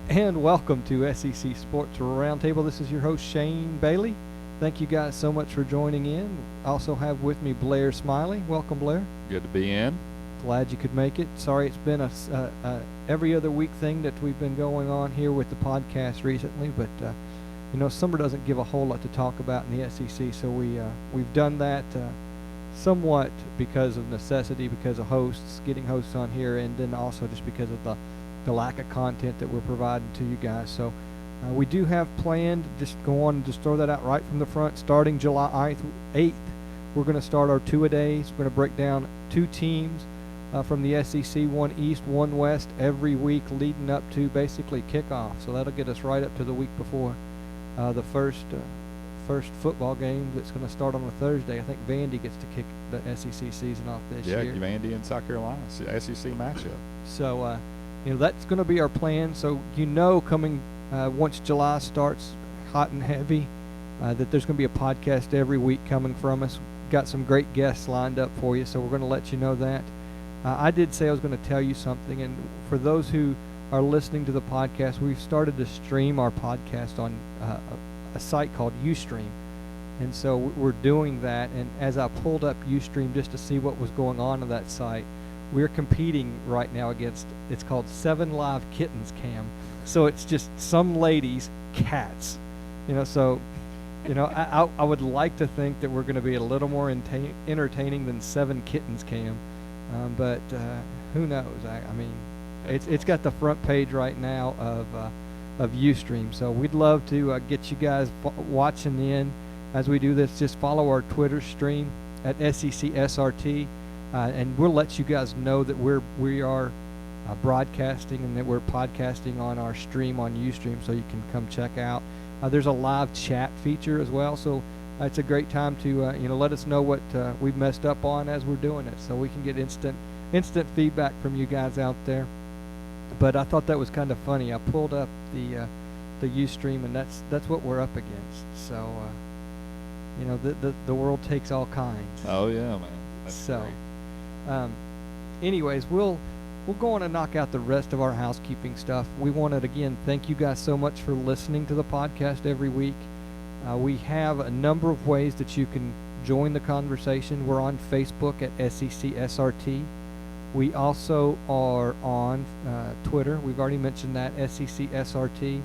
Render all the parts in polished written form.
And welcome to SEC Sports Roundtable. This is your host, Shane Bailey. Thank you guys so much for joining in. I also have with me Blair Smyly. Welcome, Blair. Good to be in. Glad you could make it. Sorry it's been a every other week thing that we've been going on here with the podcast recently, but summer doesn't give a whole lot to talk about in the SEC, so we've done that somewhat because of necessity, because of getting hosts on here, and then also just because of the lack of content that we're providing to you guys. So we do have planned, just go on and just throw that out right from the front, starting July 8th, we're going to start our two-a-days. We're going to break down two teams from the SEC, one East, one West, every week leading up to basically kickoff. So that'll get us right up to the week before the first football game that's going to start on a Thursday. I think Vandy gets to kick the SEC season off this year. Yeah, Vandy and South Carolina, SEC matchup. So, that's going to be our plan. So, coming once July starts hot and heavy, that there's going to be a podcast every week coming from us. Got some great guests lined up for you, so we're going to let you know that. I did say I was going to tell you something, and for those who are listening to the podcast, we've started to stream our podcast on a site called Ustream. And so we're doing that, and as I pulled up Ustream just to see what was going on that site, we're competing right now against, it's called 7 Live Kittens Cam. So it's just some ladies' cats. I would like to think that we're going to be a little more entertaining than 7 Kittens Cam. But who knows? It's got the front page right now of Ustream. So we'd love to get you guys watching in as we do this. Just follow our Twitter stream at SECSRT, and we'll let you guys know that we are broadcasting and that we're podcasting on our stream on Ustream, so you can come check out. There's a live chat feature as well, so it's a great time to let us know what we've messed up on as we're doing it, so we can get instant feedback from you guys out there. But I thought that was kind of funny. I pulled up the Ustream, and that's what we're up against. So the world takes all kinds. Oh yeah, man. That's so great. Anyways, we'll go on and knock out the rest of our housekeeping stuff. We want to again thank you guys so much for listening to the podcast every week. We have a number of ways that you can join the conversation. We're on Facebook at SECSRT. We also are on Twitter. We've already mentioned that, SECSRT.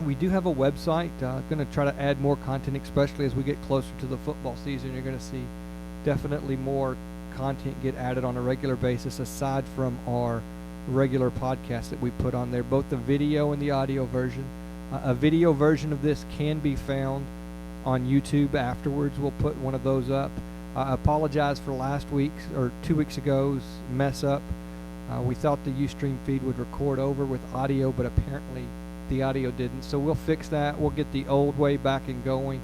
We do have a website. Going to try to add more content, especially as we get closer to the football season. You're going to see definitely more content get added on a regular basis, aside from our regular podcast that we put on there, both the video and the audio version. A video version of this can be found on YouTube afterwards. We'll put one of those up. I apologize for last week's or 2 weeks ago's mess up. We thought the Ustream feed would record over with audio, but apparently the audio didn't. So we'll fix that. We'll get the old way back and going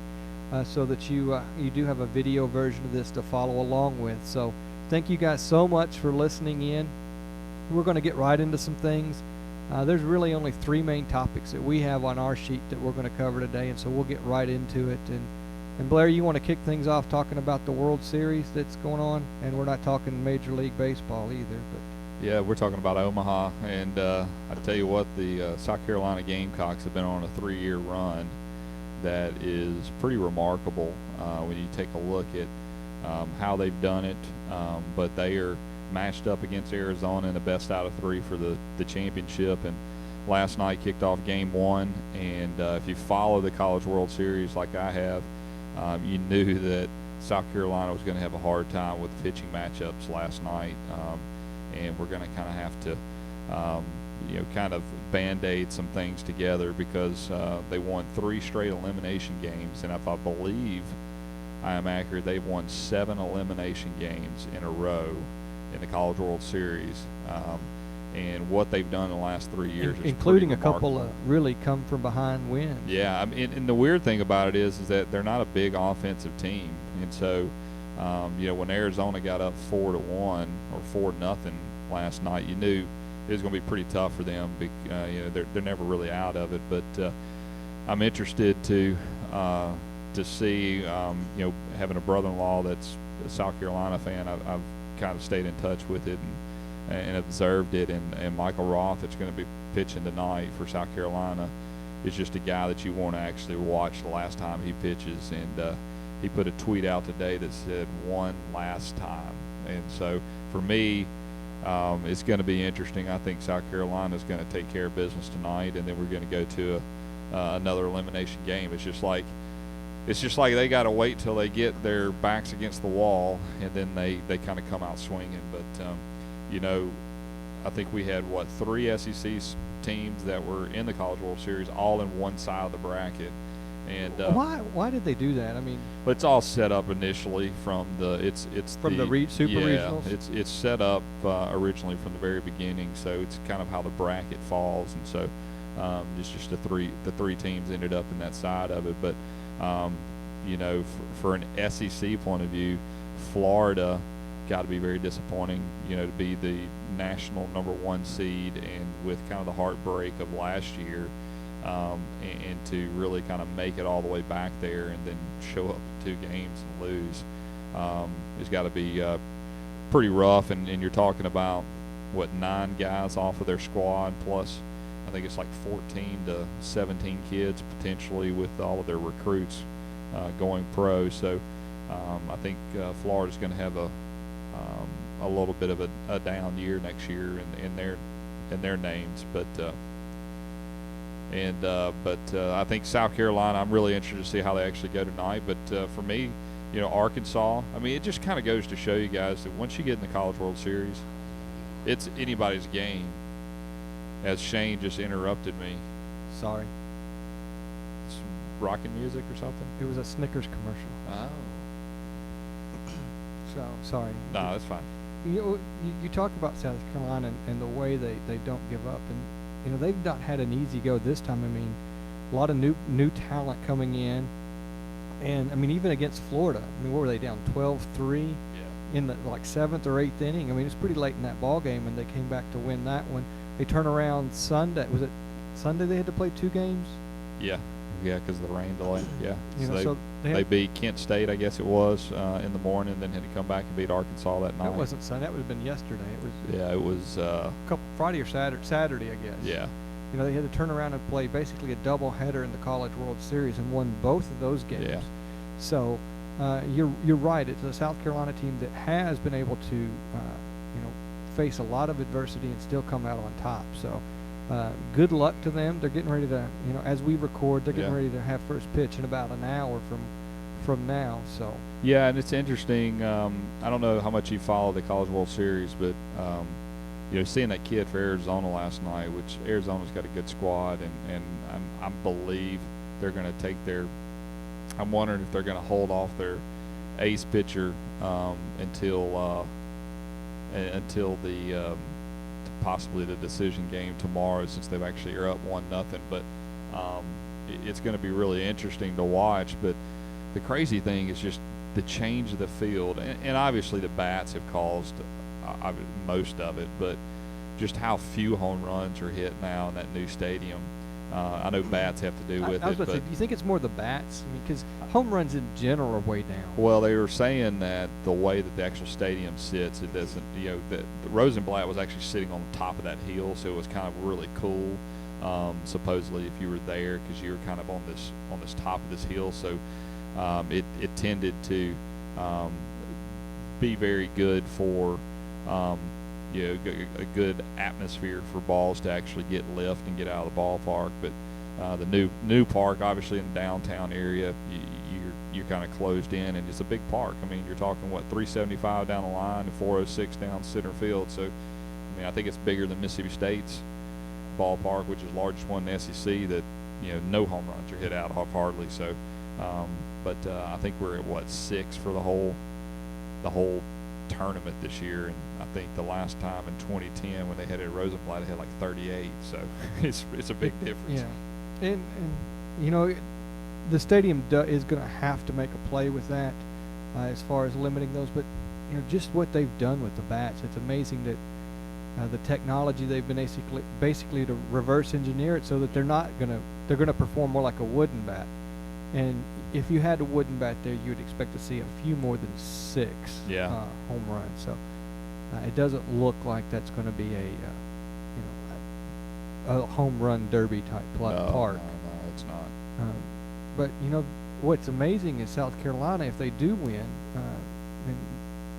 so that you do have a video version of this to follow along with. So thank you guys so much for listening in. We're going to get right into some things. There's really only 3 main topics that we have on our sheet that we're going to cover today, and so we'll get right into it. And Blair, you want to kick things off talking about the World Series that's going on? And we're not talking Major League Baseball either. But Yeah, we're talking about Omaha, and I tell you what, the South Carolina Gamecocks have been on a 3-year run that is pretty remarkable when you take a look at how they've done it. But they are matched up against Arizona in the best out of 3 for the championship, and last night kicked off game 1. And if you follow the College World Series like I have, you knew that South Carolina was going to have a hard time with pitching matchups last night, and we're going to kind of have to kind of band-aid some things together, because they won 3 straight elimination games, and if I believe I am accurate, they've won 7 elimination games in a row in the College World Series, and what they've done in the last 3 years is including a couple of really come from behind wins. Yeah, and the weird thing about it is that they're not a big offensive team, and so when Arizona got up 4-1 or 4-0 last night, you knew it was going to be pretty tough for them. They're never really out of it, but I'm interested to see having a brother-in-law that's a South Carolina fan. I've kind of stayed in touch with it, and observed it. And Michael Roth, that's going to be pitching tonight for South Carolina, is just a guy that you want to actually watch the last time he pitches. And he put a tweet out today that said one last time. And so for me, it's going to be interesting. I think South Carolina is going to take care of business tonight, and then we're going to go to another elimination game. It's just like they got to wait till they get their backs against the wall, and then they kind of come out swinging. But I think we had 3 SEC teams that were in the College World Series, all in one side of the bracket. And why did they do that? I mean, it's all set up initially from the Super Regionals. It's set up originally from the very beginning, so it's kind of how the bracket falls, and so it's just the three teams ended up in that side of it. But for an SEC point of view, Florida got to be very disappointing, to be the national #1 seed, and with kind of the heartbreak of last year. And to really kind of make it all the way back there and then show up 2 games and lose, it's got to be pretty rough. And you're talking about 9 guys off of their squad, plus I think it's like 14 to 17 kids potentially with all of their recruits going pro. So I think Florida's going to have a little bit of a down year next year in their names, but I think South Carolina, I'm really interested to see how they actually go tonight. But for me, Arkansas, I mean, it just kind of goes to show you guys that once you get in the College World Series, it's anybody's game. As Shane just interrupted me. Sorry. Some rocking music or something? It was a Snickers commercial. Oh. So, sorry. No, that's fine. You talk about South Carolina and the way they don't give up, and they've not had an easy go this time. I mean, a lot of new talent coming in, and I mean even against Florida. I mean, what were they down 12-3 in the 7th or 8th inning? I mean, it's pretty late in that ball game, and they came back to win that one. They turn around Sunday. Was it Sunday they had to play 2 games? Yeah, because of the rain delay. Yeah, so they beat Kent State, I guess it was, in the morning, then had to come back and beat Arkansas that night. That wasn't Sunday. That would have been yesterday. It was Friday or Saturday, I guess. Yeah. They had to turn around and play basically a doubleheader in the College World Series and won both of those games. Yeah. So you're right. It's a South Carolina team that has been able to face a lot of adversity and still come out on top. So good luck to them. They're getting ready to, as we record, they're getting ready to have first pitch in about an hour from now. So yeah, and it's interesting. I don't know how much you follow the College World Series, but seeing that kid for Arizona last night, which Arizona's got a good squad, and I believe they're going to take their. I'm wondering if they're going to hold off their ace pitcher until the possibly the decision game tomorrow, since they've actually are up 1-0. But it's going to be really interesting to watch. But the crazy thing is just the change of the field, and obviously the bats have caused most of it, but just how few home runs are hit now in that new stadium. I know bats have to do with I was it. about to say, do you think it's more the bats? I mean, because home runs in general are way down. Well, they were saying that the way that the actual stadium sits, it doesn't. The Rosenblatt was actually sitting on the top of that hill, so it was kind of really cool. Supposedly, if you were there, because you were kind of on this top of this hill, so it tended to be very good for a good atmosphere for balls to actually get lift and get out of the ballpark. But the new park, obviously in the downtown area, you're kind of closed in, and it's a big park. I mean, you're talking 375 down the line and 406 down center field. So, I mean, I think it's bigger than Mississippi State's ballpark, which is the largest one in the SEC. That no home runs are hit out of hardly. So, but I think we're at 6 for the whole tournament this year, and I think the last time in 2010 when they had it at Rosenblatt, they had 38. So it's a big difference. Yeah, and the stadium is going to have to make a play with that as far as limiting those. But just what they've done with the bats, it's amazing that the technology they've been basically to reverse engineer it so that they're going to perform more like a wooden bat. And if you had a wooden bat there, you would expect to see a few more than 6 home runs. So It doesn't look like that's going to be a home run derby type park. No, it's not. But what's amazing is South Carolina, if they do win, and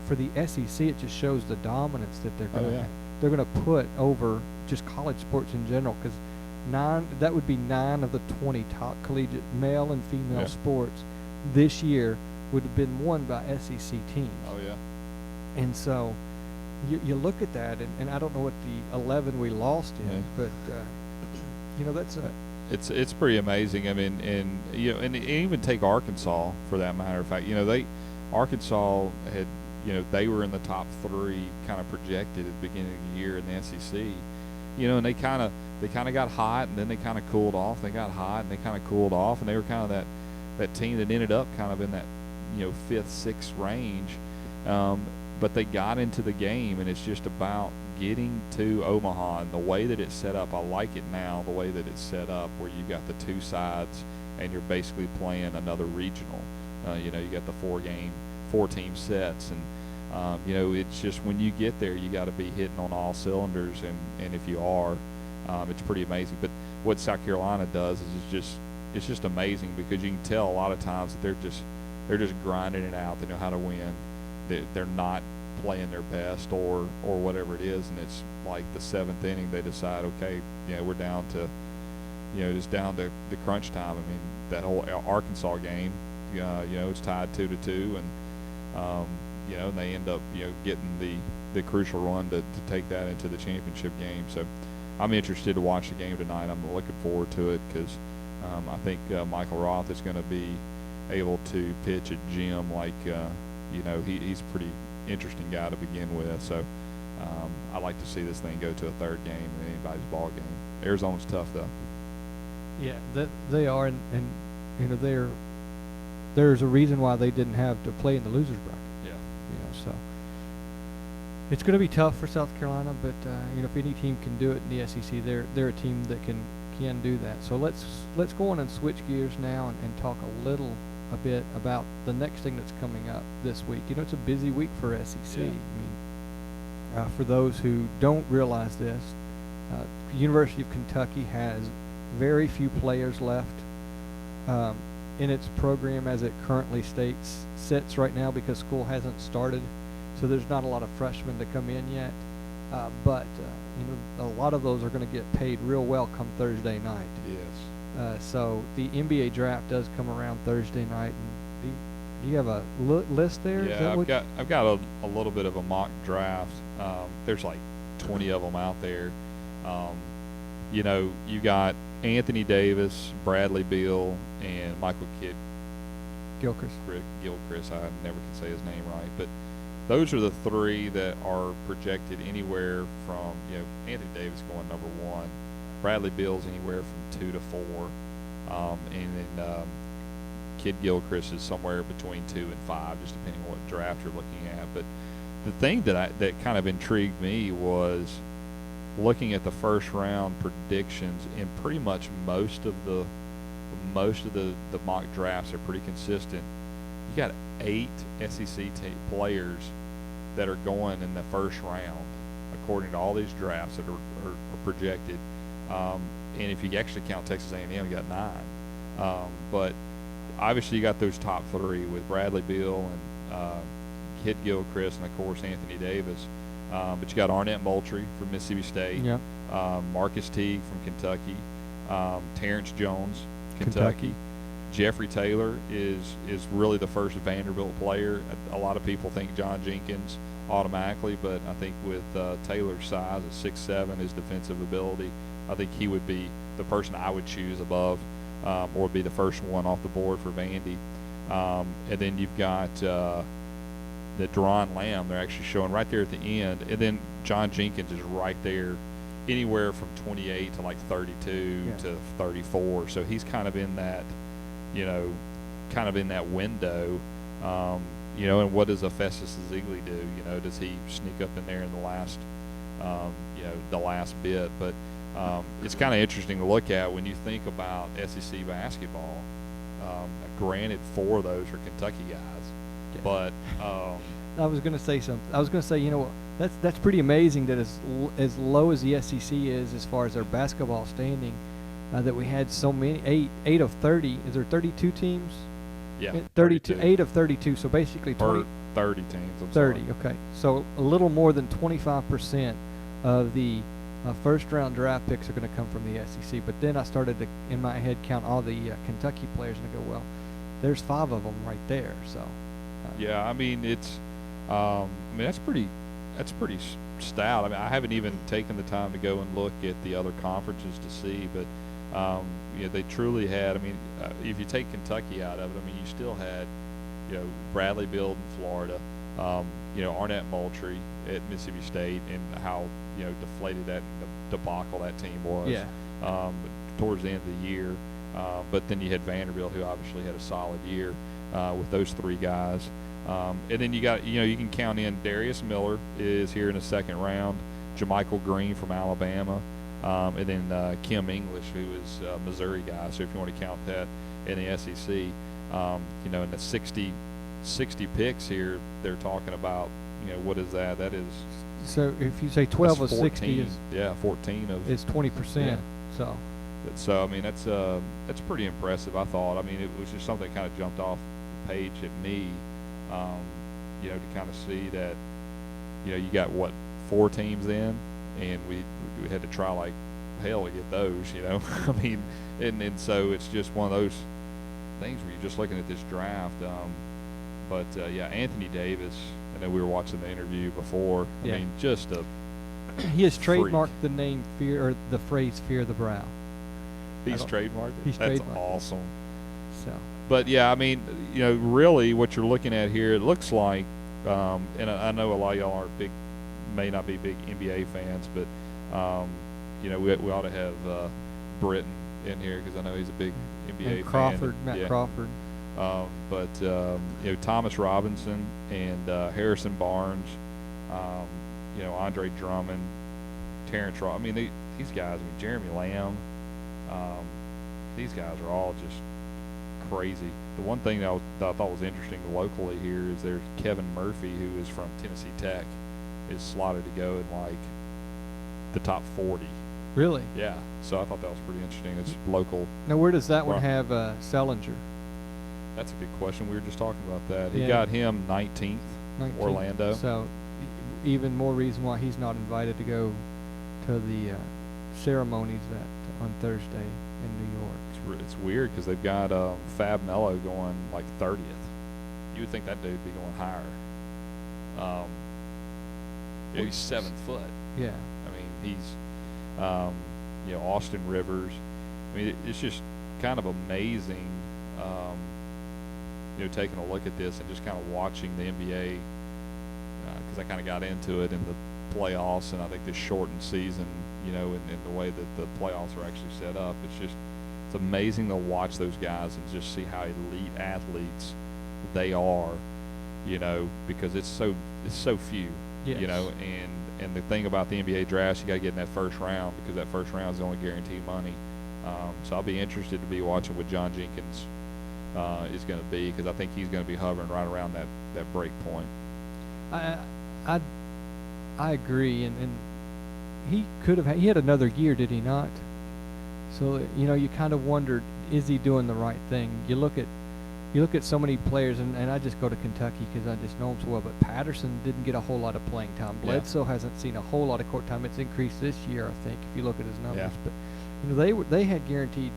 for the SEC, it just shows the dominance that they're going to put over just college sports in general, because that would be 9 of the 20 top collegiate male and female sports this year would have been won by SEC teams. Oh yeah. And so you look at that, and I don't know what the 11 we lost in, but that's it's pretty amazing. I mean, and even take Arkansas for that matter of fact. Arkansas had, they were in the top 3 kind of projected at the beginning of the year in the SEC. And they kind of got hot, and then they kind of cooled off. They got hot, and they kind of cooled off, and they were kind of that team that ended up kind of in that 5th, 6th range. But they got into the game, and it's just about getting to Omaha, and the way that it's set up, I like it now, the way that it's set up, where you got the 2 sides, and you're basically playing another regional. You got the 4-team sets, and it's just when you get there, you got to be hitting on all cylinders, and if you are, it's pretty amazing. But what South Carolina does is it's just amazing, because you can tell a lot of times that they're just grinding it out. They know how to win. They're not playing their best or whatever it is, and it's like the 7th inning they decide, okay, we're down to just down to the crunch time. I mean, that whole Arkansas game, it's tied 2-2, and and they end up getting the crucial run to take that into the championship game. So I'm interested to watch the game tonight. I'm looking forward to it, because I think Michael Roth is going to be able to pitch a gem like he's a pretty interesting guy to begin with. So I like to see this thing go to a 3rd game in anybody's ball game. Arizona's tough though. Yeah, they are, and there's a reason why they didn't have to play in the losers bracket. Yeah. So it's going to be tough for South Carolina, but if any team can do it in the SEC, they're a team that can do that. So let's go on and switch gears now and talk a bit about the next thing that's coming up this week. It's a busy week for SEC. Yeah. I mean, for those who don't realize this, the University of Kentucky has very few players left in its program as it currently sits right now, because school hasn't started. So there's not a lot of freshmen to come in yet. But a lot of those are going to get paid real well come Thursday night. Yes. So the NBA draft does come around Thursday night. And do you have a list there? Yeah, I've got a little bit of a mock draft. There's like 20 of them out there. You got Anthony Davis, Bradley Beal, and Michael Gilchrist. I never can say his name right, but those are the 3 that are projected anywhere from, Anthony Davis going number 1, Bradley Beal's anywhere from 2 to 4, and then Kid Gilchrist is somewhere between 2 and 5, just depending on what draft you're looking at. But the thing that kind of intrigued me was looking at the first round predictions, and pretty much most of the mock drafts are pretty consistent. You got 8 SEC players that are going in the first round, according to all these drafts that are projected. And if you actually count Texas A&M, you got 9. But obviously, you got those top 3 with Bradley Beal and Kid Gilchrist, and of course Anthony Davis. But you got Arnett Moultrie from Mississippi State, Marcus Teague from Kentucky, Terrence Jones, Kentucky. Jeffrey Taylor is really the first Vanderbilt player. A lot of people think John Jenkins automatically, but I think with Taylor's size at 6'7", his defensive ability, I think he would be the person I would choose above, or be the first one off the board for Vandy. And then you've got the Deron Lamb. They're actually showing right there at the end, and then John Jenkins is right there, anywhere from 28 to like 32 to 34. So he's kind of in that, window. And what does Festus Ezeli do? Does he sneak up in there in the last, the last bit? But it's kind of interesting to look at when you think about SEC basketball. Granted, 4 of those are Kentucky guys, but I was going to say something. I was going to say, That's pretty amazing that as low as the SEC is as far as their basketball standing, that we had so many, eight of 30. Is there 32 teams? Yeah, 32. 8 of 32. So basically 20. 30 teams. I'm 30. sorry. Okay. So a little more than 25% of the first round draft picks are going to come from the SEC. But then I started to, in my head, count all the Kentucky players, and I go, well, there's 5 of them right there. So. Yeah, I mean that's pretty stout. I mean, I haven't even taken the time to go and look at the other conferences to see, but they truly had. I mean, if you take Kentucky out of it, I mean, you still had, Bradley Beal in Florida, Arnett Moultrie at Mississippi State, and how deflated that debacle that team was. Yeah. Towards the end of the year, but then you had Vanderbilt, who obviously had a solid year with those 3 guys. And then you got, you can count in Darius Miller is here in the second round, JaMychal Green from Alabama, and then Kim English, who is a Missouri guy. So if you want to count that in the SEC, in the 60 picks here, they're talking about, what is that? That is. So if you say 12 of 60 is. Yeah, 14 of. Is 20%. Yeah. So I mean that's pretty impressive. I thought. I mean it was just something that kind of jumped off the page at me. To kind of see that, you got 4 teams in, and we had to try like hell to get those, I mean, and so it's just one of those things where you're just looking at this draft. But Anthony Davis, I know we were watching the interview before. I mean, just a he has trademarked freak. the name fear, or the phrase "fear the brow." He's trademarked it? He's That's trademarked awesome. So. But yeah, I mean, really, what you're looking at here, it looks like, and I know a lot of y'all may not be big NBA fans, but we ought to have Britton in here because I know he's a big NBA and Crawford, fan. Matt Crawford. But Thomas Robinson and Harrison Barnes, Andre Drummond, Terrence Ross. I mean, these guys. I mean, Jeremy Lamb. These guys are all just crazy. The one thing that I thought was interesting locally here is there's Kevin Murphy, who is from Tennessee Tech, is slotted to go in like the top 40. Really? Yeah. So I thought that was pretty interesting. It's local. Now, where does that one have Selinger? That's a good question. We were just talking about that. He got him 19th, Orlando. So even more reason why he's not invited to go to the ceremonies on Thursday in New York. It's weird because they've got Fab Melo going like 30th. You would think that dude would be going higher. He's 7 foot. Yeah. I mean, he's, Austin Rivers. I mean, it's just kind of amazing, taking a look at this and just kind of watching the NBA, because I kind of got into it in the playoffs, and I think this shortened season, and the way that the playoffs are actually set up, it's amazing to watch those guys and just see how elite athletes they are, because it's so few, yes. And the thing about the NBA draft, you got to get in that first round because that first round is the only guaranteed money. So I'll be interested to be watching what John Jenkins is going to be, because I think he's going to be hovering right around that break point. I agree, and he could have he had another year, did he not? So you kind of wondered, is he doing the right thing? You look at so many players, and I just go to Kentucky because I just know him so well. But Patterson didn't get a whole lot of playing time. Bledsoe hasn't seen a whole lot of court time. It's increased this year, I think, if you look at his numbers. Yeah. But they had guaranteed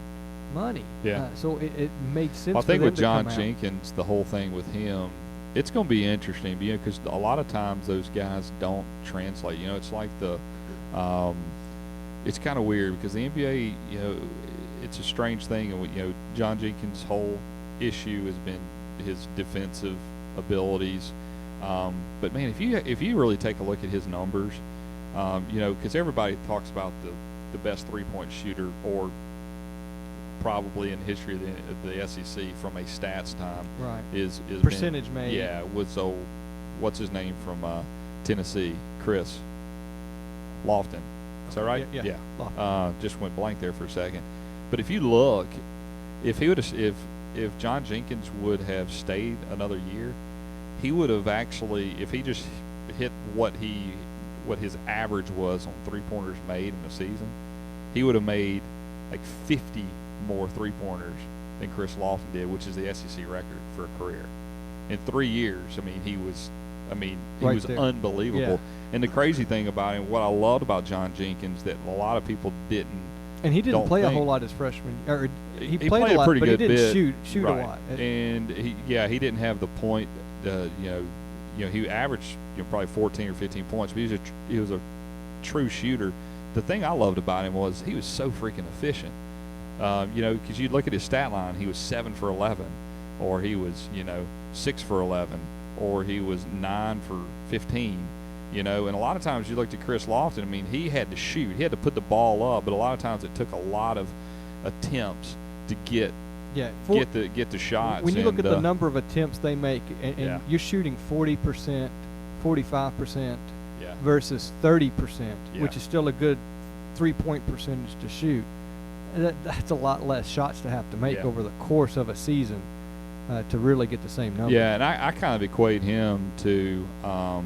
money. Yeah. So it made sense. Well, I think for them with John to come Jenkins, the whole thing with him, it's going to be interesting, because a lot of times those guys don't translate. It's like it's kind of weird because the NBA, it's a strange thing, and John Jenkins' whole issue has been his defensive abilities. But man, if you really take a look at his numbers, because everybody talks about the best 3-point shooter, or probably in history of the SEC from a stats time, right, is percentage made. Yeah, was what's his name from Tennessee, Chris Lofton. Is that right? Yeah. Just went blank there for a second. But if you look, if John Jenkins would have stayed another year, he would have actually, if he just hit what his average was on 3-pointers made in a season, he would have made like 50 more 3-pointers than Chris Lofton did, which is the SEC record for a career. In 3 years, I mean, he was there. unbelievable. Yeah. And the crazy thing about him, what I loved about John Jenkins, that a lot of people didn't. And he didn't play a whole lot his freshman. Or he played a lot, pretty but good he didn't bit. shoot Right. a lot. And he didn't have the point. He averaged probably 14 or 15 points, but he was a true shooter. The thing I loved about him was he was so freaking efficient. Because you look at his stat line, he was 7 for 11, or he was 6 for 11, or he was 9 for 15. And a lot of times you looked at Chris Lofton. I mean, he had to shoot, he had to put the ball up, but a lot of times it took a lot of attempts to get the shots. When you look at the number of attempts they make, and you're shooting 40%, 45% versus 30%, which is still a good 3-point percentage to shoot. That's a lot less shots to have to make over the course of a season to really get the same number. Yeah, and I kind of equate him to, I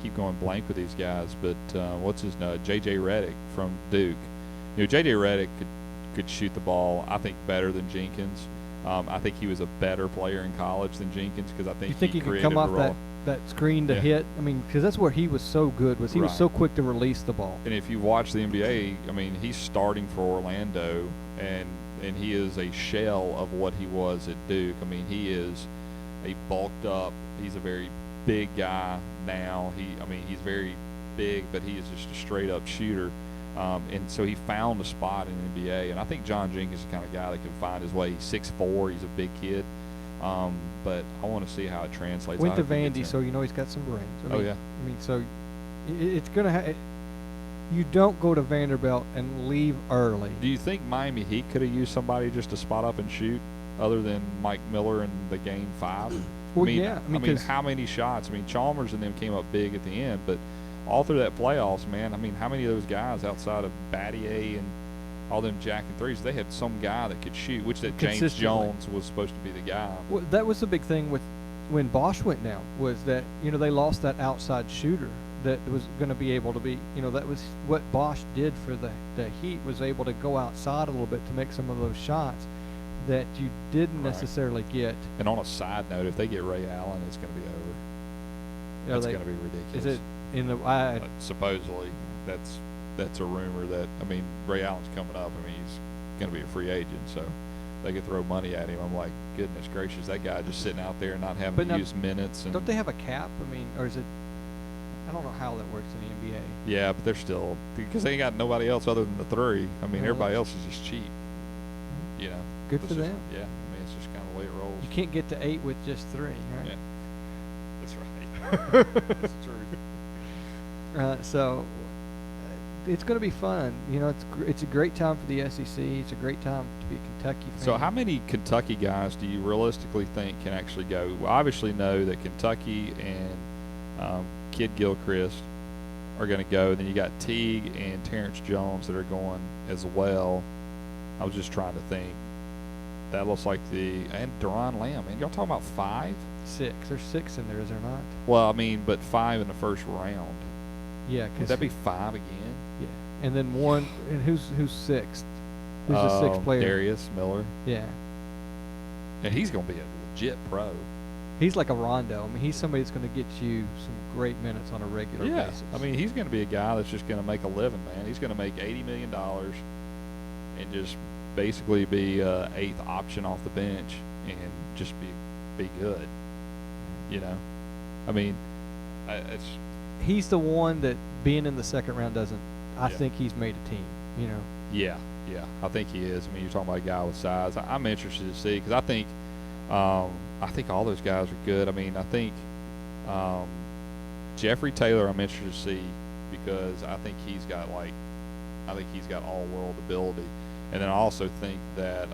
keep going blank with these guys, but what's his name? J.J. Redick from Duke. J.J. Redick could shoot the ball, I think, better than Jenkins. I think he was a better player in college than Jenkins because I think he could come off that screen to hit. I mean, because that's where he was so good. He was so quick to release the ball. And if you watch the NBA, I mean, he's starting for Orlando, and he is a shell of what he was at Duke. I mean, he is a bulked up. He's a very big guy now. He's very big, but he is just a straight up shooter. And so he found a spot in the NBA, and I think John Jenkins is the kind of guy that can find his way. He's 6'4", he's a big kid, but I want to see how it translates. Went to Vandy, so he's got some brains. So it's gonna. You don't go to Vanderbilt and leave early. Do you think Miami Heat could have used somebody just to spot up and shoot, other than Mike Miller in the Game 5? Well, how many shots? I mean, Chalmers and them came up big at the end, but all through that playoffs, man, I mean, how many of those guys outside of Battier and all them jacking threes, they had some guy that could shoot, which that James Jones was supposed to be the guy. Well, that was the big thing with when Bosch went down, was that, they lost that outside shooter that was going to be able to be, that was what Bosch did for the Heat, was able to go outside a little bit to make some of those shots that you didn't necessarily get. And on a side note, if they get Ray Allen, it's going to be over. That's going to be ridiculous. Is it in the supposedly that's a rumor that, Ray Allen's coming up. He's going to be a free agent, so they could throw money at him. I'm like, goodness gracious, that guy just sitting out there and not having to use minutes. And don't they have a cap? Or is it? I don't know how that works in the NBA. Yeah, but they're still, because they ain't got nobody else other than the three. Everybody else is just cheap. Good for them. Yeah, it's just kind of the way it rolls. You can't get to 8 with just 3, right? Yeah, that's right. That's true. So it's going to be fun. It's a great time for the SEC. It's a great time to be a Kentucky fan. So how many Kentucky guys do you realistically think can actually go? We obviously know that Kentucky and Kid Gilchrist are going to go. Then you got Teague and Terrence Jones that are going as well. I was just trying to think. That looks like and Deron Lamb. And y'all talking about 5? 6. There's 6 in there, is there not? Well, but 5 in the first round. Yeah. Would that be 5 again? Yeah. And then 1. And who's 6th? Who's the 6th player? Darius Miller. Yeah. And he's going to be a legit pro. He's like a Rondo. He's somebody that's going to get you some great minutes on a regular basis. He's going to be a guy that's just going to make a living, man. He's going to make $80 million and just basically be 8th option off the bench and just be good. He's the one that being in the second round doesn't. I think he's made a team. Yeah, I think he is. You're talking about a guy with size. I'm interested to see, because I think all those guys are good. I think Jeffrey Taylor I'm interested to see, because I think he's got all world ability. And then I also think that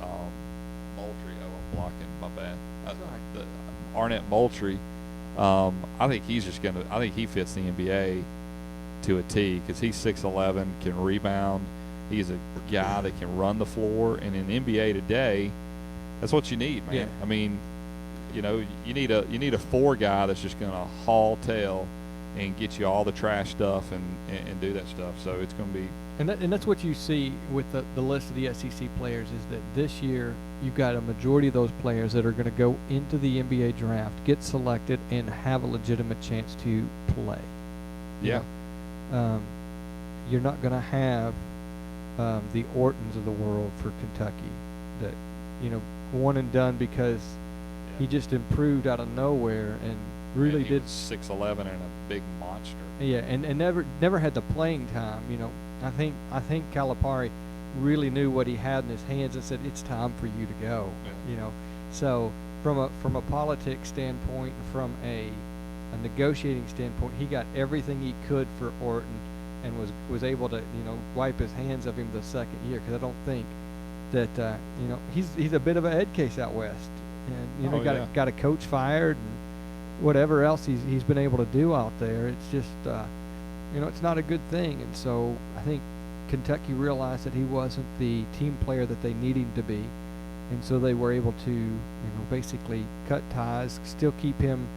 Moultrie, I'm blocking, my bad. Arnett Moultrie, I think he's I think he fits the NBA to a T, because he's 6'11", can rebound. He's a guy that can run the floor. And in the NBA today, that's what you need, man. you know, you need a 4 guy that's just going to haul tail and get you all the trash stuff and do that stuff. So it's going to be. And that's what you see with the list of the SEC players is that this year you've got a majority of those players that are going to go into the NBA draft, get selected, and have a legitimate chance to play. Yeah. You're not going to have the Ortons of the world for Kentucky that, you know, one and done because he just improved out of nowhere and really he did. Was 6'11" and a big monster. Yeah, and never had the playing time. You know, I think Calipari really knew what he had in his hands and said it's time for you to go. Yeah. You know, so from a politics standpoint, from a negotiating standpoint, he got everything he could for Orton and was able to, you know, wipe his hands of him the second year, because I don't think that you know, he's a bit of a head case out west, and you know, got a coach fired and whatever else he's been able to do out there. It's just you know, it's not a good thing. And so I think Kentucky realized that he wasn't the team player that they needed him to be, and so they were able to, you know, basically cut ties, still keep him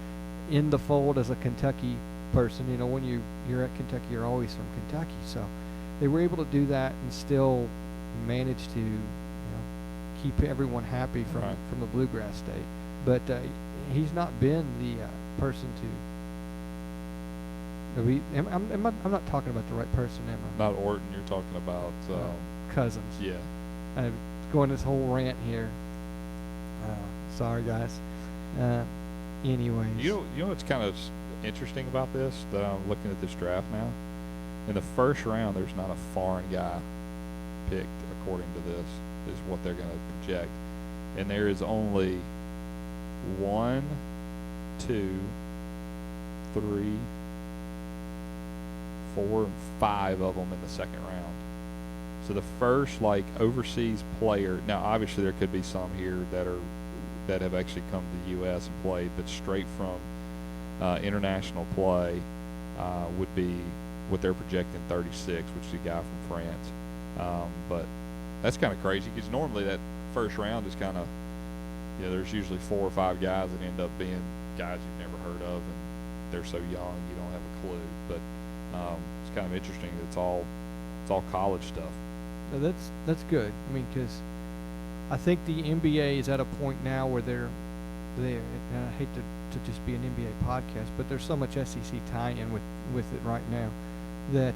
in the fold as a Kentucky person. You know, when you're at Kentucky, you're always from Kentucky. So they were able to do that and still manage to, you know, keep everyone happy from the Bluegrass State. But he's not been the person to. I'm not talking about the right person, am I? Not Orton. You're talking about Cousins. Yeah. I'm going this whole rant here. Sorry, guys. Anyways. You know what's kind of interesting about this, that I'm looking at this draft now? In the first round, there's not a foreign guy picked according to this, is what they're going to project. And there is only 1, 2, 3, 4, and 5 of them in the second round. So the first, like, overseas player, now obviously there could be some here that have actually come to the U.S. and played, but straight from international play would be what they're projecting, 36, which is a guy from France. But that's kind of crazy, because normally that first round is kind of, you know, there's usually 4 or 5 guys that end up being guys you've never heard of, and they're so young you don't have a clue. But it's kind of interesting that it's all college stuff. That's good. I mean, because I think the NBA is at a point now where they're there, and I hate to just be an NBA podcast, but there's so much SEC tie-in with it right now that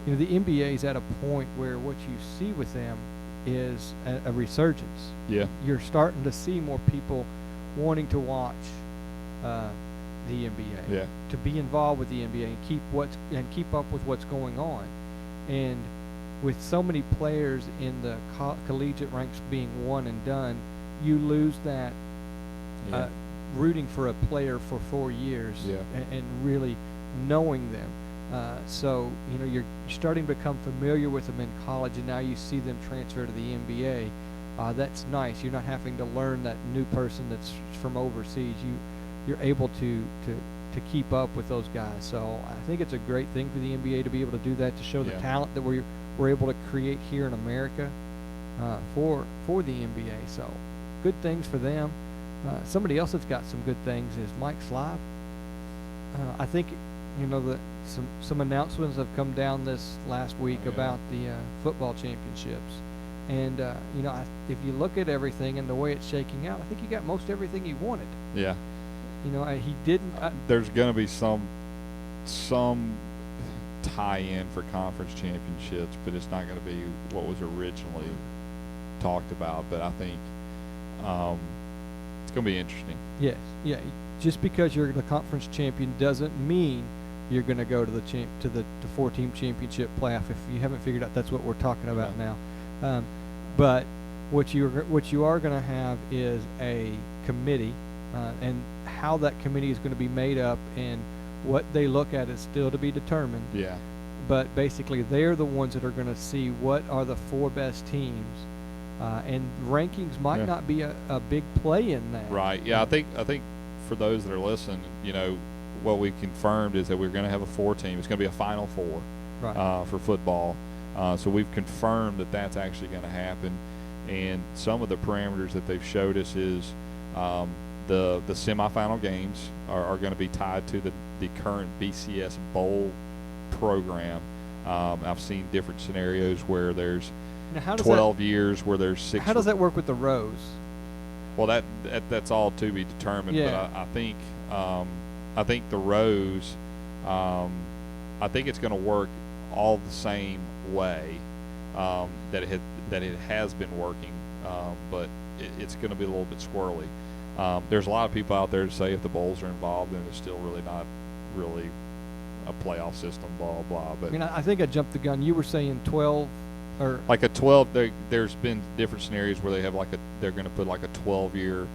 you know, the NBA is at a point where what you see with them is a resurgence. Yeah, you're starting to see more people wanting to watch the NBA, to be involved with the NBA and keep up with what's going on, and with so many players in the collegiate ranks being one and done, you lose that rooting for a player for 4 years and really knowing them. So, you know, you're starting to become familiar with them in college, and now you see them transfer to the NBA. That's nice. You're not having to learn that new person that's from overseas. You're able to keep up with those guys. So I think it's a great thing for the NBA to be able to do that, to show the talent that we're able to create here in America for the NBA. So good things for them. Somebody else that's got some good things is Mike Smyly. I think, you know, that some announcements have come down this last week about the football championships. And, you know, if you look at everything and the way it's shaking out, I think he got most everything he wanted. Yeah. You know, he didn't. There's going to be some tie-in for conference championships, but it's not going to be what was originally talked about. But I think it's going to be interesting. Yes. Yeah. Just because you're the conference champion doesn't mean you're going to go to the 4-team championship playoff. If you haven't figured out, that's what we're talking about now. But what you are going to have is a committee, and how that committee is going to be made up and what they look at is still to be determined. Yeah. But basically, they're the ones that are going to see what are the 4 best teams, and rankings might not be a big play in that. Right. Yeah. I think for those that are listening, you know, what we confirmed is that we're going to have a 4-team. It's going to be a Final Four for football. So we've confirmed that that's actually going to happen. And some of the parameters that they've showed us is The semifinal games are going to be tied to the current BCS Bowl program. I've seen different scenarios where there's Now, how does 12 years where there's 6. How does that work with the Rose? Well, that's all to be determined. Yeah. But I think the Rose, I think it's going to work all the same way that it has been working, but it's going to be a little bit squirrely. There's a lot of people out there to say if the bowls are involved, then it's still really not really a playoff system, blah blah. But I mean, I think I jumped the gun. You were saying 12, or like a 12. There's been different scenarios where they have they're going to put like a 12-year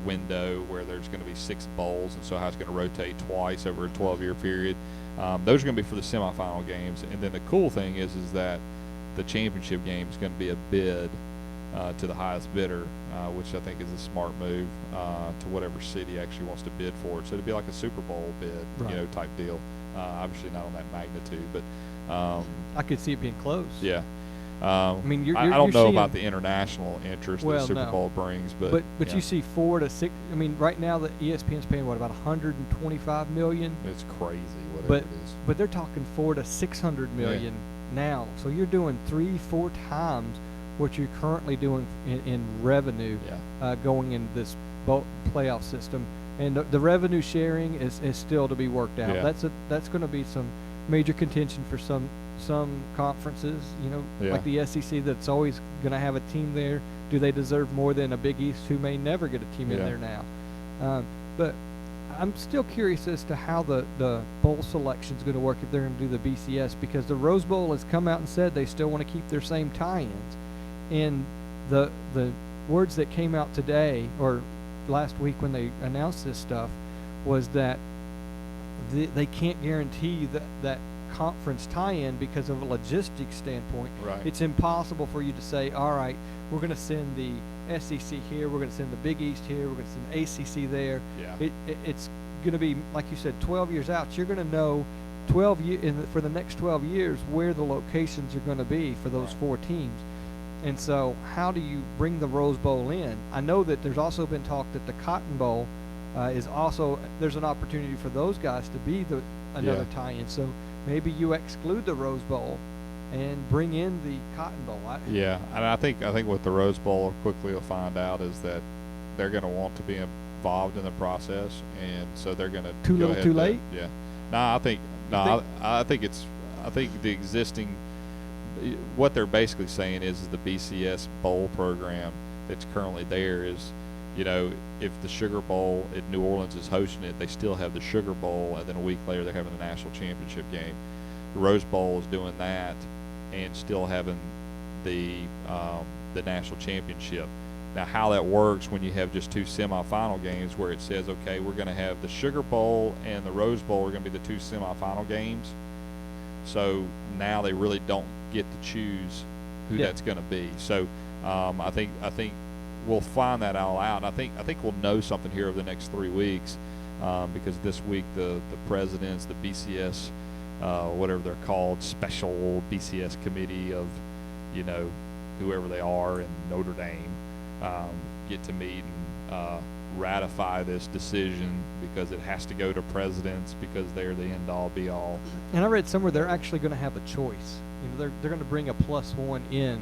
window where there's going to be 6 bowls, and so how it's going to rotate twice over a 12-year period. Those are going to be for the semifinal games, and then the cool thing is that the championship game is going to be a bid to the highest bidder, which I think is a smart move to whatever city actually wants to bid for it. So it'd be like a Super Bowl bid, right, type deal. Obviously not on that magnitude, but I could see it being close. Yeah. I mean, I don't know about the international interest that Super Bowl brings, but yeah. You see 4 to 6. I mean, right now the ESPN's paying about $125 million. It's crazy, whatever it is. But they're talking 400 to 600 million now. So you're doing 3-4 times what you're currently doing in revenue, going in this playoff system. And the revenue sharing is still to be worked out. Yeah. That's going to be some major contention for some conferences, like the SEC, that's always going to have a team there. Do they deserve more than a Big East who may never get a team in there now? But I'm still curious as to how the bowl selection is going to work if they're going to do the BCS, because the Rose Bowl has come out and said they still want to keep their same tie-ins. And the words that came out today or last week when they announced this stuff was that they can't guarantee that conference tie-in because of a logistics standpoint. Right. It's impossible for you to say, all right, we're going to send the SEC here, we're going to send the Big East here, we're going to send ACC there. Yeah. It's going to be, like you said, 12 years out. You're going to know for the next 12 years where the locations are going to be for those 4 teams. And so how do you bring the Rose Bowl in? I know that there's also been talk that the Cotton Bowl is also, there's an opportunity for those guys to be another tie-in. So maybe you exclude the Rose Bowl and bring in the Cotton Bowl. And I think what the Rose Bowl quickly will find out is that they're going to want to be involved in the process, and so they're going to too little, too late. Yeah. I think the existing. What they're basically saying is the BCS Bowl program that's currently there is, if the Sugar Bowl at New Orleans is hosting it, they still have the Sugar Bowl, and then a week later they're having the national championship game. The Rose Bowl is doing that and still having the national championship. Now, how that works when you have just 2 semifinal games where it says, okay, we're going to have the Sugar Bowl and the Rose Bowl are going to be the 2 semifinal games. So now they really don't get to choose who that's going to be. So I think we'll find that all out. I think we'll know something here over the next 3 weeks, because this week the presidents, the BCS, whatever they're called, special BCS committee of, whoever they are in Notre Dame, get to meet and ratify this decision, because it has to go to presidents because they're the end-all be-all. And I read somewhere they're actually going to have a choice. They're going to bring a +1 in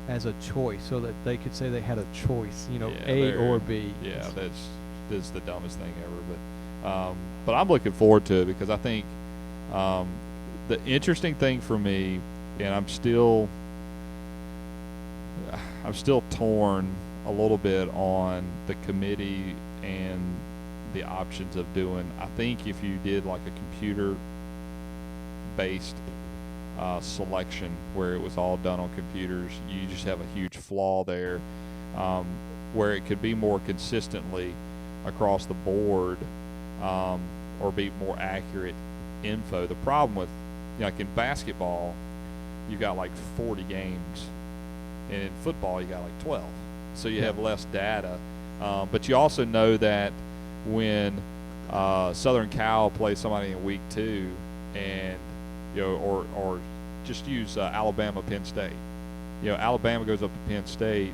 as a choice so that they could say they had a choice, A or B. Yeah, that's the dumbest thing ever. But I'm looking forward to it, because I think the interesting thing for me, and I'm still torn a little bit on the committee and the options of doing. I think if you did like a computer-based selection where it was all done on computers, you just have a huge flaw there, where it could be more consistently across the board, or be more accurate info. The problem with, like in basketball, you've got like 40 games, and in football you got like 12. So you have less data, but you also know that when Southern Cal plays somebody in week 2, and or just use Alabama, Penn State. Alabama goes up to Penn State.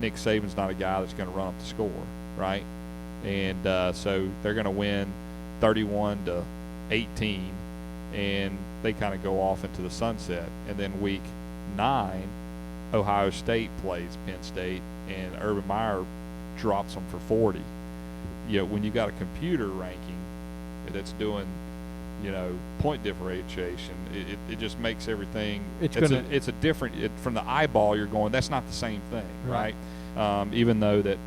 Nick Saban's not a guy that's going to run up the score. right? And so they're going to win 31-18, and they kind of go off into the sunset. And then week 9, Ohio State plays Penn State, and Urban Meyer drops them for 40. When you got a computer ranking that's doing, point differentiation, it just makes everything. It's a different. From the eyeball, you're going, that's not the same thing, right? Even though that,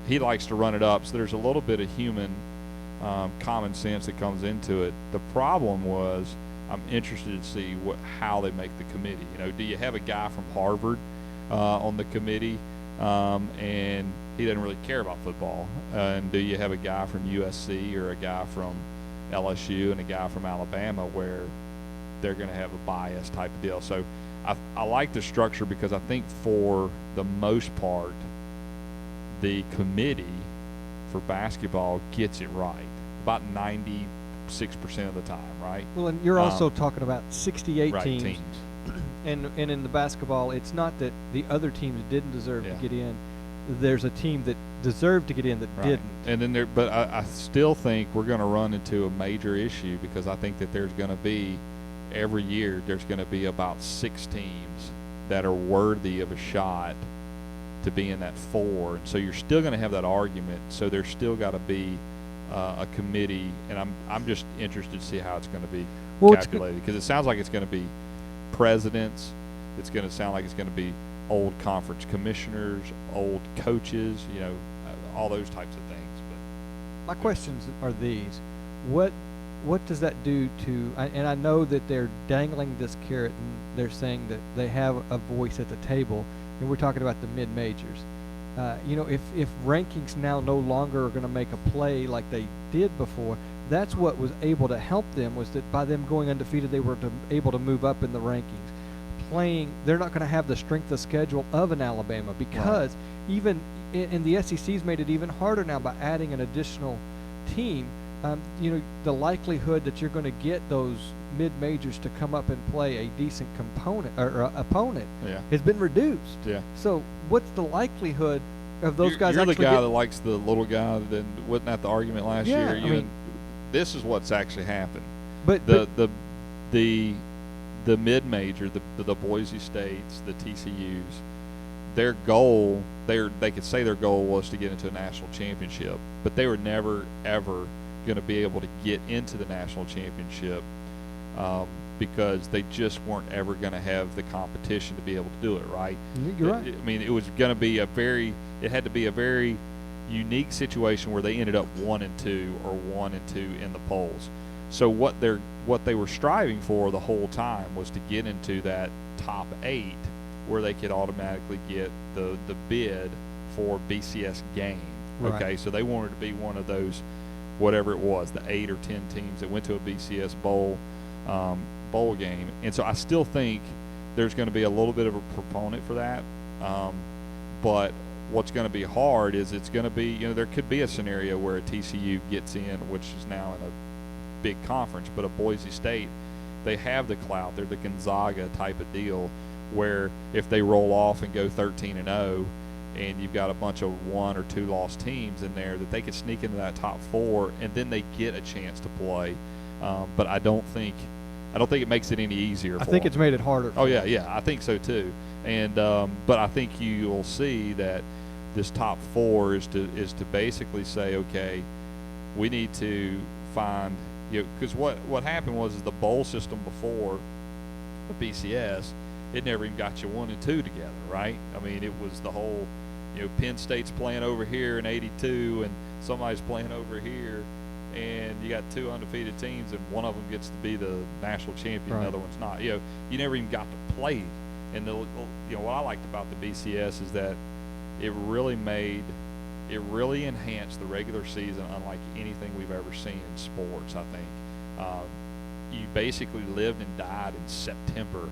he likes to run it up, so there's a little bit of human common sense that comes into it. The problem was, I'm interested to see how they make the committee. Do you have a guy from Harvard on the committee, and he doesn't really care about football? And do you have a guy from USC or a guy from LSU and a guy from Alabama where they're going to have a bias type of deal? So I like the structure because I think for the most part, the committee for basketball gets it right about 96% of the time, right? Well, and you're also talking about 68 right, teams. And in the basketball, it's not that the other teams didn't deserve to get in. There's a team that deserved to get in that didn't. And then but I still think we're going to run into a major issue because I think that there's going to be, every year, there's going to be about 6 teams that are worthy of a shot to be in that 4. And so you're still going to have that argument. So there's still got to be a committee, and I'm just interested to see how it's going to be calculated, because it sounds like it's going to be presidents. It's going to sound like it's going to be old conference commissioners, old coaches, all those types of things. But my questions are these: what does that do to? And I know that they're dangling this carrot, and they're saying that they have a voice at the table, and we're talking about the mid-majors. If rankings now no longer are going to make a play like they did before, that's what was able to help them, was that by them going undefeated, they were able to move up in the rankings. They're not going to have the strength of schedule of an Alabama, because even and the SEC's made it even harder now by adding an additional team. The likelihood that you're going to get those mid-majors to come up and play a decent opponent has been reduced. Yeah. So what's the likelihood of those guys? You're the guy that likes the little guy. Then wasn't that the argument last year? This is what's actually happened. But the mid-major, the Boise States, the TCUs, their goal, they could say their goal was to get into a national championship, but they were never ever going to be able to get into the national championship because they just weren't ever going to have the competition to be able to do it, right? You're right. It was going to be it had to be a very unique situation where they ended up 1-2 or 1-2 in the polls. So what they were striving for the whole time was to get into that top 8 where they could automatically get the bid for BCS game. Right. Okay, so they wanted to be one of those, whatever it was, the 8 or 10 teams that went to a BCS bowl game. And so I still think there's going to be a little bit of a proponent for that. But what's going to be hard is it's going to be, there could be a scenario where a TCU gets in, which is now in a big conference, but a Boise State, they have the clout. They're the Gonzaga type of deal, where if they roll off and go 13-0, and you've got a bunch of 1 or 2 lost teams in there, that they could sneak into that top 4, and then they get a chance to play. But I don't think it makes it any easier. I think it's made it harder. Oh yeah, I think so too. And but I think you'll see that this top 4 is to basically say, okay, we need to find, because what happened was the bowl system before the BCS, it never even got you 1 and 2 together, right? I mean, it was the whole, Penn State's playing over here in '82, and somebody's playing over here, and you got 2 undefeated teams, and one of them gets to be the national champion, right. The other one's not. You never even got to play. And what I liked about the BCS is that it really enhanced the regular season unlike anything we've ever seen in sports. I think you basically lived and died in September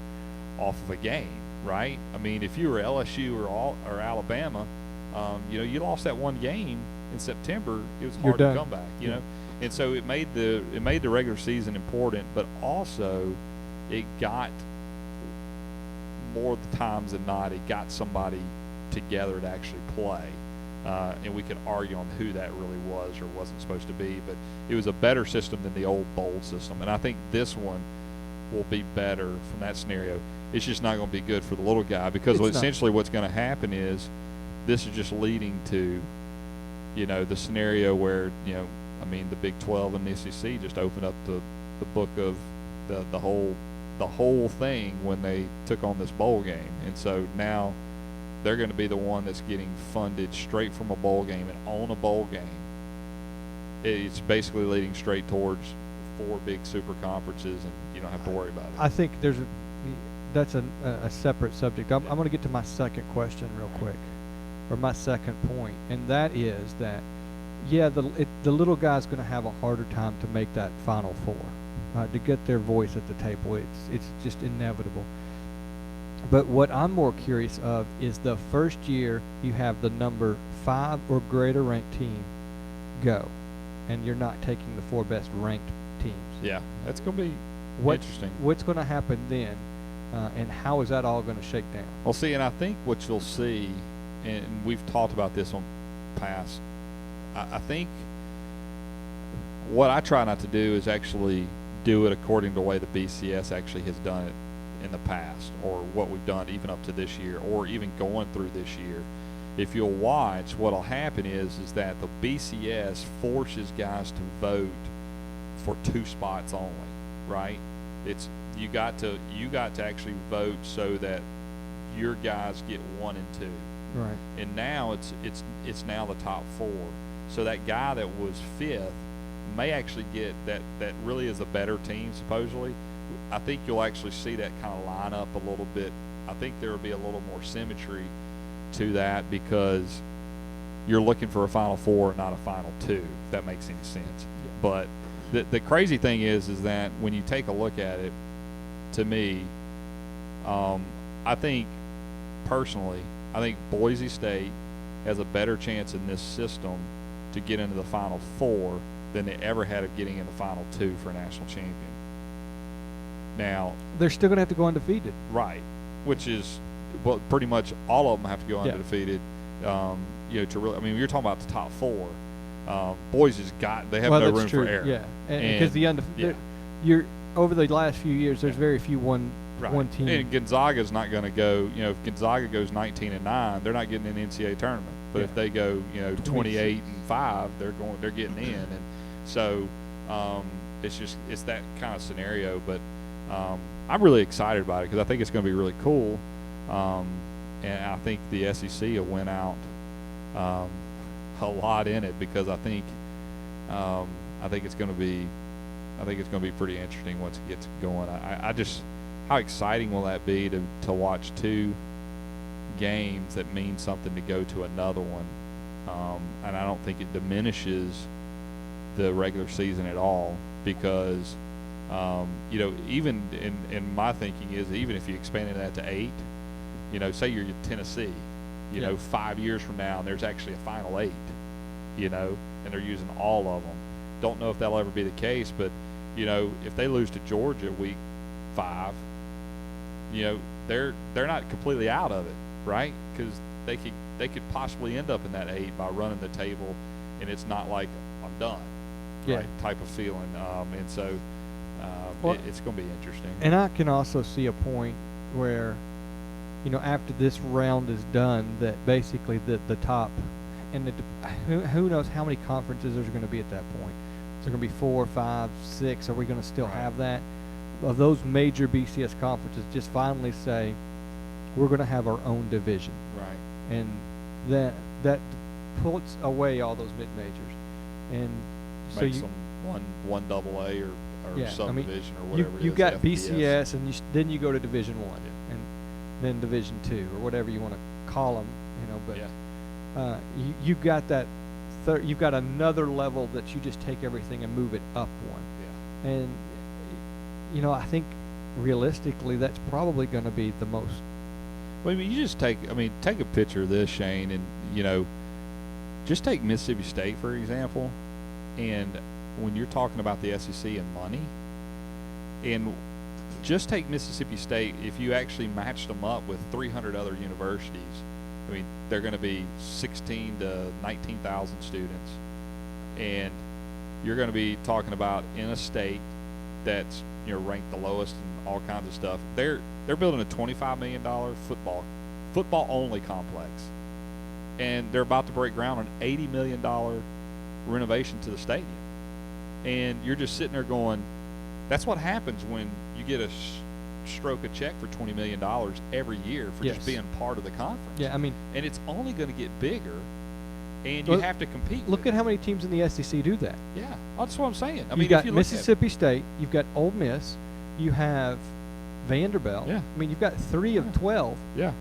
off of a game, right? I mean, if you were LSU or Alabama, you lost that one game in September, it was hard to come back, know. And so it made the regular season important, but also it got, more of the times than not, it got somebody together to actually play. and we could argue on who that really was or wasn't supposed to be, but it was a better system than the old bowl system. And I think this one will be better from that scenario. It's just not going to be good for the little guy, because essentially what's going to happen is this is just leading to, the scenario where, the Big 12 and the SEC just opened up the book of the whole thing when they took on this bowl game. And so now they're going to be the one that's getting funded straight from a bowl game and on a bowl game. It's basically leading straight towards 4 big super conferences, and you don't have to worry about it. I think that's a separate subject. I'm going to get to my second question real quick, or my second point, and that is that, the little guy's going to have a harder time to make that Final Four, to get their voice at the table. It's just inevitable. But what I'm more curious of is the first year you have the number 5 or greater ranked team go, and you're not taking the 4 best ranked teams. Yeah, that's going to be interesting. What's going to happen then, and how is that all going to shake down? Well, see, and I think what you'll see, and we've talked about this on past, I think what I try not to do is actually do it according to the way the BCS actually has done it in the past, or what we've done even up to this year, or even going through this year. If you'll watch, what'll happen is that the BCS forces guys to vote for 2 spots only, right? It's you got to actually vote so that your guys get 1 and 2. Right. And now it's now the top 4. So that guy that was 5th may actually get that really is a better team supposedly. I think you'll actually see that kind of line up a little bit. I think there will be a little more symmetry to that, because you're looking for a Final Four, not a Final 2, if that makes any sense. Yeah. But the crazy thing is that when you take a look at it, to me, I think personally, Boise State has a better chance in this system to get into the Final Four than they ever had of getting in the Final 2 for a national champion. Now they're still going to have to go undefeated, right? Which is, well, pretty much all of them have to go undefeated. To really, you're talking about the top 4. Boise's they have no room for error. Yeah, because you're over the last few years, there's very few one team. And Gonzaga's not going to go. If Gonzaga goes 19-9, they're not getting in the NCAA tournament. But if they go, 28-5, they're getting in. And so it's that kind of scenario. But I'm really excited about it, because I think it's going to be really cool. And I think the SEC will win out a lot in it, because I think it's going to be pretty interesting once it gets going. I just, how exciting will that be to watch 2 games that mean something to go to another one, and I don't think it diminishes the regular season at all, because even in my thinking is, even if you expanded that to 8, say you're Tennessee, 5 years from now, and there's actually a Final 8, and they're using all of them. Don't know if that'll ever be the case, but if they lose to Georgia week 5, they're not completely out of it, right? Because they could possibly end up in that 8 by running the table, and it's not like I'm done, right? Type of feeling, and so it's going to be interesting. And I can also see a point where, after this round is done, that basically the top, and who knows how many conferences there's going to be at that point. Is there going to be 4, 5, 6? Are we going to still have that? Of those major BCS conferences, just finally say, we're going to have our own division. Right. And that puts away all those mid-majors. And so makes them one AA or subdivision or whatever you it is, got FBS. BCS, and then you go to Division 1, and then Division 2, or whatever you want to call them, but you've got that you've got another level that you just take everything and move it up one. Yeah. And I think realistically that's probably going to be the most. Well, you just take a picture of this, Shane, and just take Mississippi State for example, and when you're talking about the SEC and money, and just take Mississippi State, if you actually matched them up with 300 other universities, I mean, they're going to be 16 to 19,000 students, and you're going to be talking about in a state that's ranked the lowest and all kinds of stuff. They're building a $25 million football only complex, and they're about to break ground on an $80 million renovation to the stadium. And you're just sitting there going, that's what happens when you get a stroke a check for $20 million every year for just being part of the conference. Yeah, I mean, and it's only going to get bigger, and you have to compete. Look at how many teams in the SEC do that. Yeah, that's what I'm saying. I You've mean, got if you Mississippi State, you've got Ole Miss, you have Vanderbilt. Yeah. I mean, you've got 3 of 12. Yeah.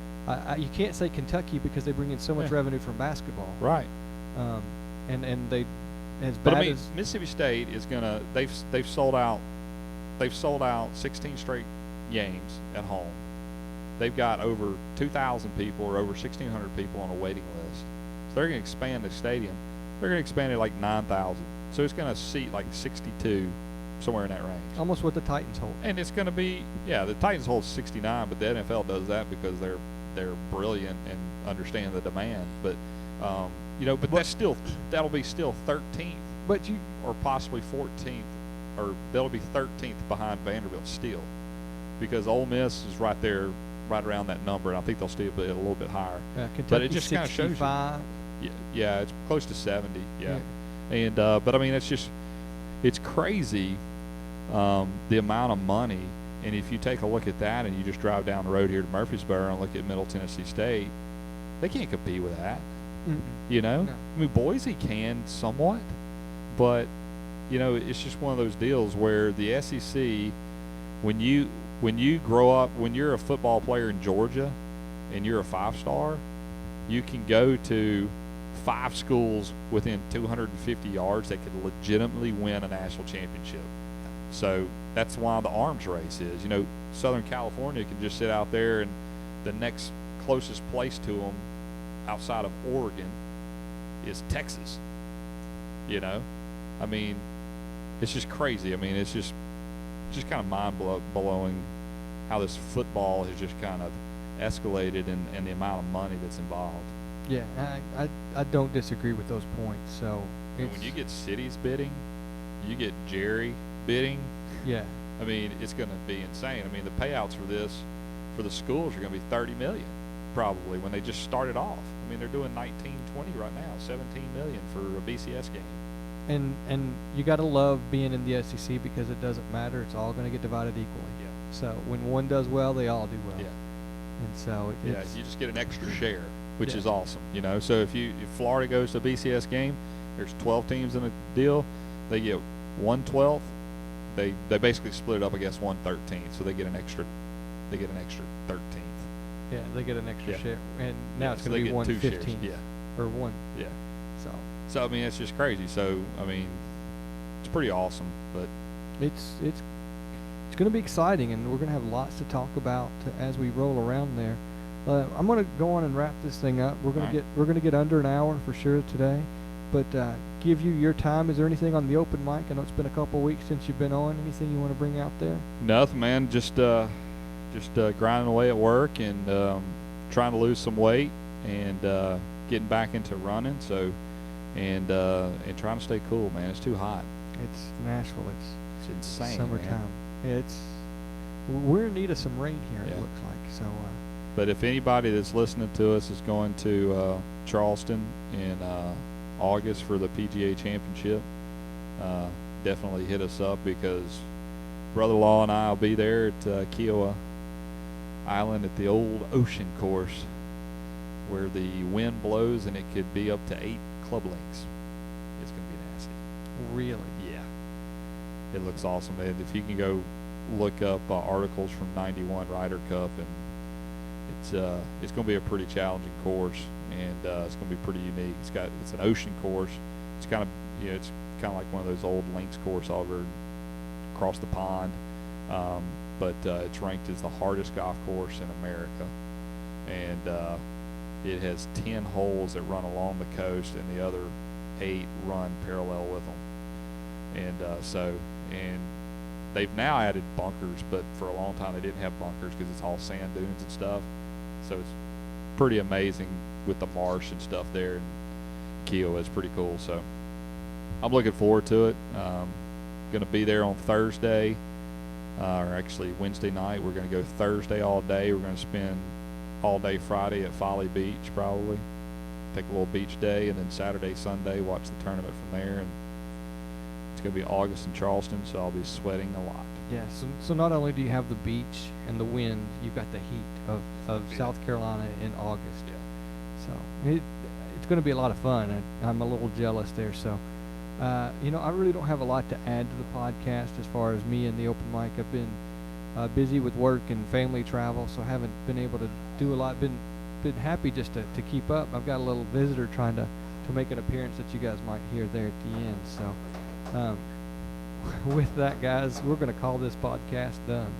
You can't say Kentucky because they bring in so much revenue from basketball. Right. And they, as but bad I mean, as Mississippi State is gonna. They've sold out 16 straight games at home. They've got over 2,000 people or over 1,600 people on a waiting list. So they're going to expand the stadium. They're going to expand it like 9,000. So it's going to seat like 62, somewhere in that range. almost what the Titans hold. And it's going to be, the Titans hold 69, but the NFL does that because they're brilliant and understand the demand. But but that'll be still 13th, or possibly 14th, or they'll be 13th behind Vanderbilt still, because Ole Miss is right there, right around that number, and I think they'll still be a little bit higher. But it just kind of shows you. Yeah, it's close to 70. Yeah. And but I mean, it's crazy the amount of money. And if you take a look at that, and you just drive down the road here to Murfreesboro and look at Middle Tennessee State, they can't compete with that. Mm-hmm. No. I mean, Boise can somewhat, but it's just one of those deals where the SEC, when you grow up, when you're a football player in Georgia and you're a 5-star, you can go to 5 schools within 250 yards that could legitimately win a national championship. So that's why the arms race is. Southern California can just sit out there, and the next closest place to them outside of Oregon is Texas. I mean, it's just crazy. I mean, it's just kind of mind-blowing how this football has just kind of escalated and the amount of money that's involved. Yeah, I don't disagree with those points. So when you get cities bidding, you get Jerry bidding. Yeah. I mean, it's going to be insane. I mean, the payouts for the schools are going to be $30 million probably when they just started off. I mean, they're doing 19, 20 right now, $17 million for a BCS game. And you got to love being in the SEC because it doesn't matter. It's all going to get divided equally. Yeah. So when one does well, they all do well. Yeah. And so you just get an extra share, which is awesome. So if Florida goes to a BCS game, there's 12 teams in a deal, they get 1/12. They basically split it up against 1/13, so they get an extra 13th. Yeah, they get an extra share, and now it's going to be 1/15. Yeah. Or 1. Yeah. So I mean, it's just crazy. So I mean, it's pretty awesome, but it's going to be exciting, and we're going to have lots to talk about as we roll around there. I'm going to go on and wrap this thing up. We're going to get under an hour for sure today, but give you your time. Is there anything on the open mic? I know it's been a couple weeks since you've been on. Anything you want to bring out there? Nothing, man. Just grinding away at work and trying to lose some weight and getting back into running. So and trying to stay cool, man. It's too hot. It's Nashville. It's insane. Summertime. Man. We're in need of some rain here. It looks like so. But if anybody that's listening to us is going to Charleston in August for the PGA Championship, definitely hit us up, because brother-in-law and I will be there at Kiowa Island at the old ocean course, where the wind blows and it could be up to 8 club lengths. It's going to be nasty. Really? Yeah. It looks awesome. And if you can go look up articles from 91 Ryder Cup, and it's going to be a pretty challenging course, and it's going to be pretty unique. It's an ocean course. It's kind of it's kind of like one of those old links course over across the pond, but it's ranked as the hardest golf course in America, and it has 10 holes that run along the coast, and the other 8 run parallel with them, and they've now added bunkers, but for a long time they didn't have bunkers because it's all sand dunes and stuff. So it's pretty amazing with the marsh and stuff there in Kiel. It's pretty cool. So I'm looking forward to it. Going to be there on Thursday, or actually Wednesday night. We're going to go Thursday all day. We're going to spend all day Friday at Folly Beach probably. Take a little beach day, and then Saturday, Sunday, watch the tournament from there. And it's going to be August in Charleston, so I'll be sweating a lot. Yeah, so not only do you have the beach and the wind, you've got the heat of South Carolina in August. Yeah. So it's going to be a lot of fun, and I'm a little jealous there. So, I really don't have a lot to add to the podcast as far as me and the open mic. I've been busy with work and family travel, so I haven't been able to do a lot. Been happy just to keep up. I've got a little visitor trying to make an appearance that you guys might hear there at the end. So with that, guys, we're going to call this podcast done.